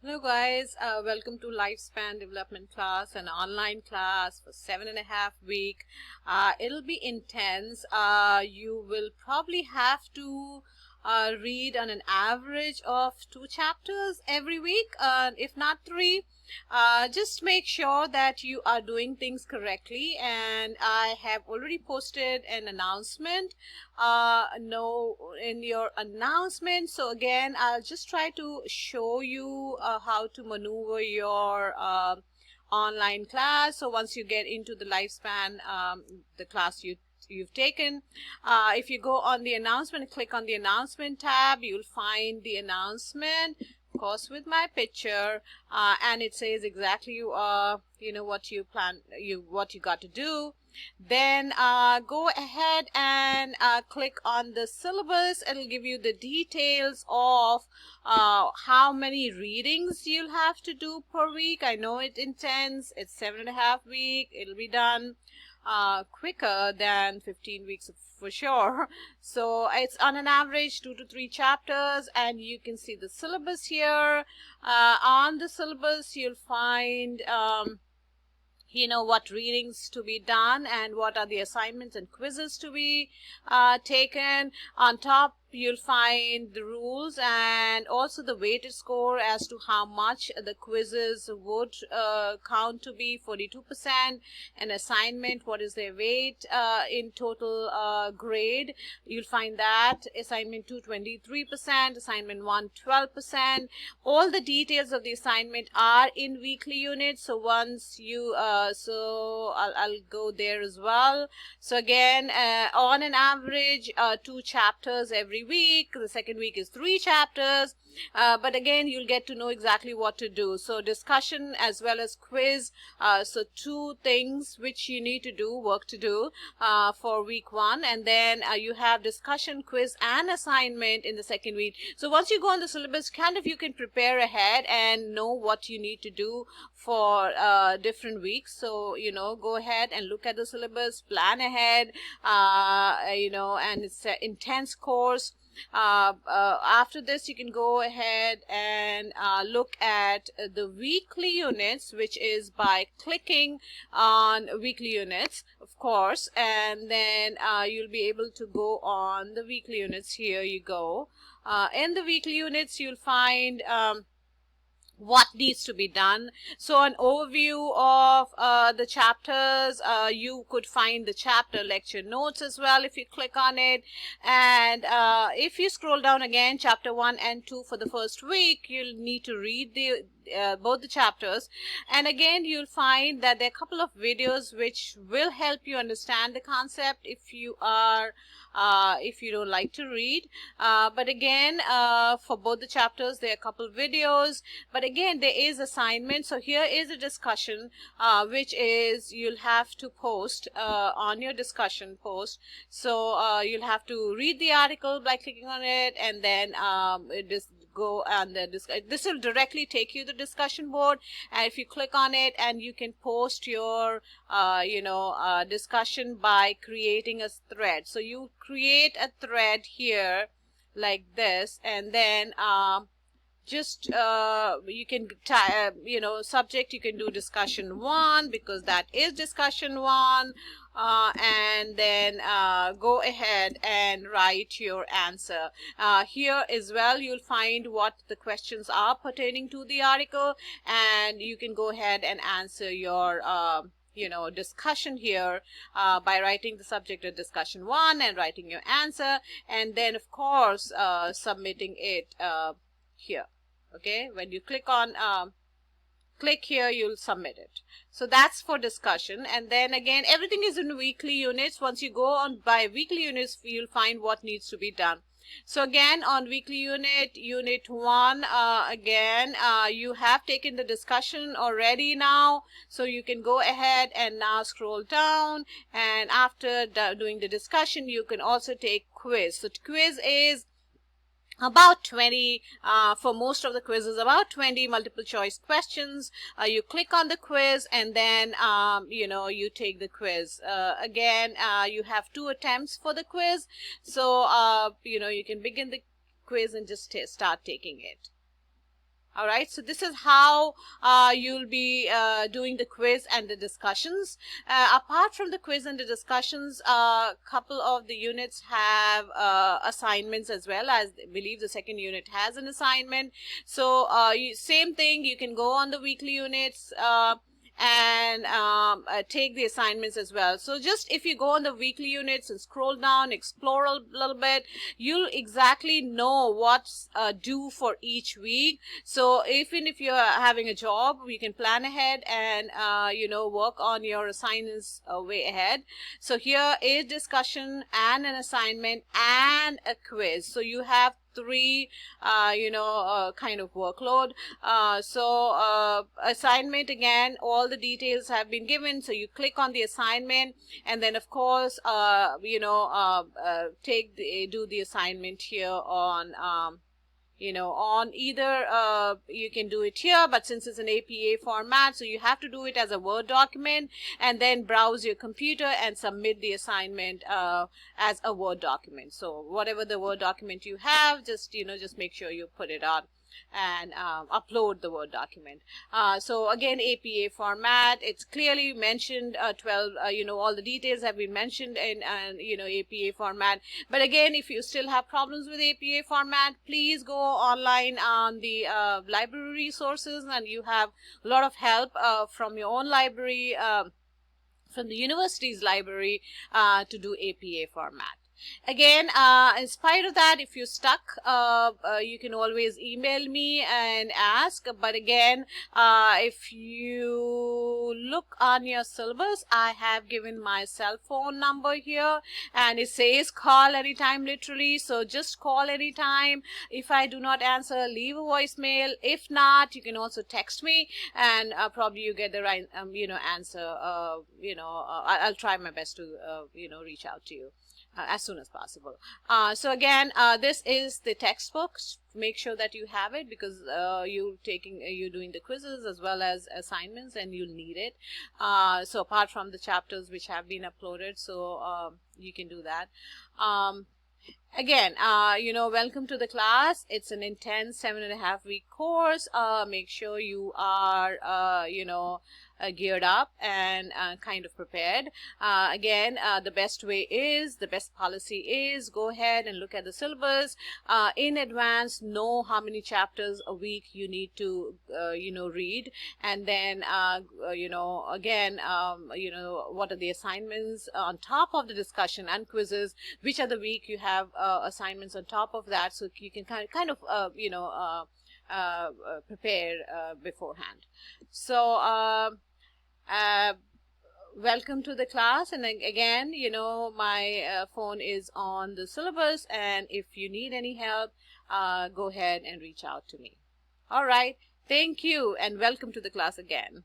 Hello guys, welcome to Lifespan Development class, an online class for 7.5 weeks. It'll be intense. You will probably have to read on an average of 2 chapters every week, if not 3. Just make sure that you are doing things correctly, and I have already posted an announcement no in your announcement. So again, I'll just try to show you how to maneuver your online class. So once you get into the Lifespan, the class you've taken, if you go on the announcement, click on the announcement tab, you'll find the announcement, of course with my picture, and it says exactly what you got to do. Then go ahead and click on the syllabus. It'll give you the details of how many readings you'll have to do per week. I know it's intense. It's 7.5 weeks. It'll be done quicker than 15 weeks for sure. So it's on an average 2 to 3 chapters, and you can see the syllabus here. On the syllabus you'll find what readings to be done and what are the assignments and quizzes to be taken. On top you'll find the rules and also the weighted score as to how much the quizzes would count to be 42%, an assignment, what is their weight in total grade. You'll find that assignment 2 23%, assignment 1 12%. All the details of the assignment are in weekly units. So once you I'll go there as well. So again, on an average 2 chapters every week. The second week is 3 chapters, but again you'll get to know exactly what to do. So discussion as well as quiz, so 2 things which you need to do, work to do for week 1, and then you have discussion, quiz and assignment in the second week. So once you go on the syllabus, you can prepare ahead and know what you need to do for different weeks. So go ahead and look at the syllabus, plan ahead, and it's an intense course. After this you can go ahead and look at the weekly units, which is by clicking on weekly units, of course, and then you'll be able to go on the weekly units. Here you go. In the weekly units you'll find what needs to be done. So an overview of the chapters, you could find the chapter lecture notes as well if you click on it, and if you scroll down again, chapter 1 and 2 for the first week, you'll need to read the both the chapters, and again you'll find that there are a couple of videos which will help you understand the concept if you don't like to read, but again for both the chapters there are a couple of videos, but again there is assignment. So here is a discussion which is you'll have to post on your discussion post. So you'll have to read the article by clicking on it, and then go and this will directly take you to the discussion board, and if you click on it, and you can post your discussion by creating a thread. So you create a thread here like this, and then just you can subject, you can do discussion 1 because that is discussion 1, and then go ahead and write your answer. Here as well you'll find what the questions are pertaining to the article, and you can go ahead and answer your discussion here by writing the subject of discussion 1 and writing your answer, and then of course submitting it here. Okay, when you click on click here, you'll submit it. So that's for discussion, and then again everything is in weekly units. Once you go on by weekly units, you'll find what needs to be done. So again, on weekly unit 1, again you have taken the discussion already now, so you can go ahead and now scroll down, and after doing the discussion you can also take quiz. So quiz is about 20 for most of the quizzes, about 20 multiple choice questions. You click on the quiz, and then you take the quiz. Again you have 2 attempts for the quiz, so you can begin the quiz and just start taking it. All right, so this is how you'll be doing the quiz and the discussions. Apart from the quiz and the discussions, a couple of the units have assignments as well. As I believe the second unit has an assignment. So same thing, you can go on the weekly units and take the assignments as well. So just if you go on the weekly units and scroll down, explore a little bit, you'll exactly know what's due for each week. So even if you're having a job, you can plan ahead and work on your assignments way ahead. So here is discussion and an assignment and a quiz. So you have three kind of workload. Assignment, again, all the details have been given, so you click on the assignment and then of course do the assignment here on on either you can do it here, but since it's an APA format, so you have to do it as a Word document and then browse your computer and submit the assignment as a Word document. So whatever the Word document you have, just make sure you put it on and upload the Word document. So again, APA format, it's clearly mentioned 12, all the details have been mentioned in APA format. But again, if you still have problems with APA format, please go online on the library resources, and you have a lot of help from your own library, from the university's library to do APA format. Again, in spite of that, if you're stuck, you can always email me and ask. But again, if you look on your syllabus, I have given my cell phone number here, and it says call anytime, literally. So just call anytime. If I do not answer, leave a voicemail. If not, you can also text me, and probably you get the right answer. I'll try my best to reach out to you as soon as possible. So again, this is the textbook. Make sure that you have it, because you're doing the quizzes as well as assignments, and you'll need it. So apart from the chapters which have been uploaded, so you can do that. Again, welcome to the class. It's an intense 7.5-week course. Make sure you are geared up and kind of prepared. Again, the best policy is go ahead and look at the syllabus in advance, know how many chapters a week you need to read, and then again what are the assignments on top of the discussion and quizzes, which are the week you have assignments on top of that, so you can kind of prepare beforehand. So welcome to the class, and again, my phone is on the syllabus, and if you need any help, go ahead and reach out to me. All right, thank you, and welcome to the class again.